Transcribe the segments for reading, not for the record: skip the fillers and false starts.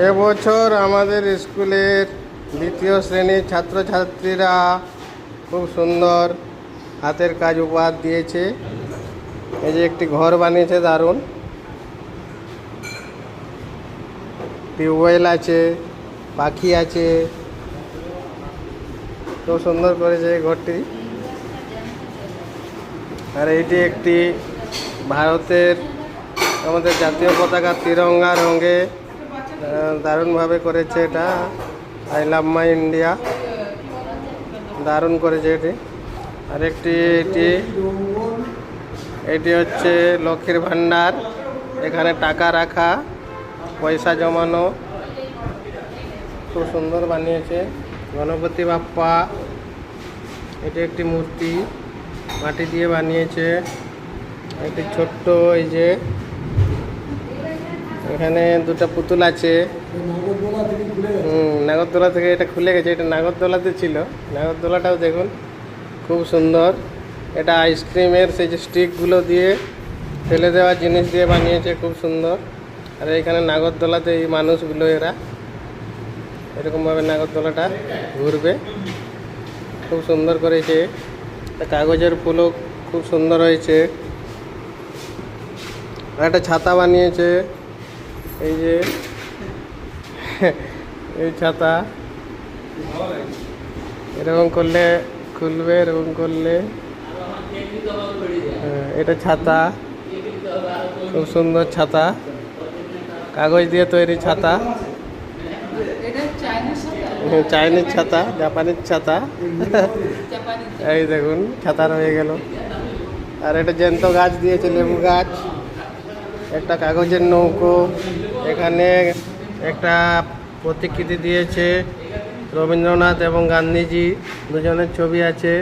এবছর আমাদের স্কুলের দ্বিতীয় শ্রেণীর ছাত্রছাত্রীরা খুব সুন্দর হাতের কাজ উপহার দিয়েছে। এই যে একটি ঘর বানিয়েছে, দারুণ। টিউবওয়েল আছে, পাখি আছে, খুব সুন্দর করেছে এই ঘরটি। আর এইটি একটি ভারতের আমাদের জাতীয় পতাকা তিরঙ্গা রঙে দারুণভাবে করেছে এটা। আই লাভ মাই ইন্ডিয়া, দারুণ করেছে এটি। আরেকটি এটি হচ্ছে লক্ষ্মীর ভাণ্ডার, এখানে টাকা রাখা, পয়সা জমানো, খুব সুন্দর বানিয়েছে। গণপতি বাপ্পা, এটি একটি মূর্তি মাটি দিয়ে বানিয়েছে। একটি ছোট্ট, এই যে এখানে দুটো পুতুল আছে। নাগরদোলা থেকে এটা খুলে গেছে, এটা নাগরদোলাতে ছিল। নাগরদোলাটাও দেখুন খুব সুন্দর। এটা আইসক্রিমের সেই যে স্টিকগুলো দিয়ে ফেলে দেওয়া জিনিস দিয়ে বানিয়েছে, খুব সুন্দর। আর এখানে নাগরদোলাতে এই মানুষগুলো এরা এরকমভাবে নাগরদোলাটা ঘুরবে, খুব সুন্দর করেছে। কাগজের ফুলও খুব সুন্দর হয়েছে। আর একটা ছাতা বানিয়েছে, এই যে এই ছাতা এরকম করলে খুলবে, এরকম করলে। এটা ছাতা, খুব সুন্দর ছাতা, কাগজ দিয়ে তৈরি ছাতা। চাইনিজ ছাতা, জাপানিজ ছাতা। এই দেখুন ছাতা রয়ে গেল। আর এটা জ্যান্ত গাছ দিয়েছে, লেবু গাছ। একটা কাগজের নৌকো, এখানে একটা প্রতিকৃতি দিয়েছে রবীন্দ্রনাথ এবং গান্ধীজি দুজনের ছবি আছে।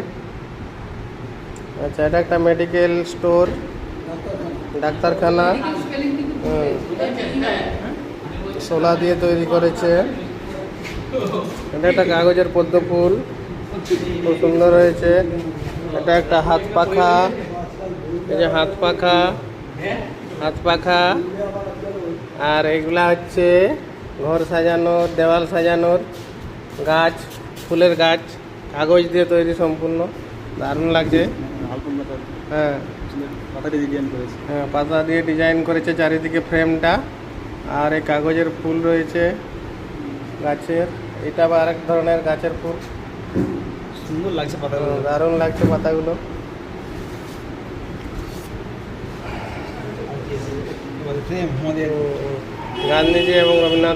আচ্ছা, এটা একটা মেডিকেল স্টোর, ডাক্তারখানা। শোলা দিয়ে তৈরি করেছে। এটা একটা কাগজের পদ্ম ফুল, খুব সুন্দর হয়েছে। এটা একটা হাত পাখা, এই যে হাত পাখা, হাত পাখা। আর এগুলা হচ্ছে ঘর সাজানোর, দেওয়াল সাজানোর গাছ, ফুলের গাছ, কাগজ দিয়ে তৈরি সম্পূর্ণ, দারুণ লাগছে। হ্যাঁ, পাতা দিয়ে ডিজাইন করেছে চারিদিকে ফ্রেমটা। আর এই কাগজের ফুল রয়েছে গাছের। এটা আবার আরেক ধরনের গাছের ফুল, সুন্দর লাগছে পাতাগুলো, দারুণ লাগছে পাতাগুলো। গান্ধীজি এবং রবীন্দ্রনাথ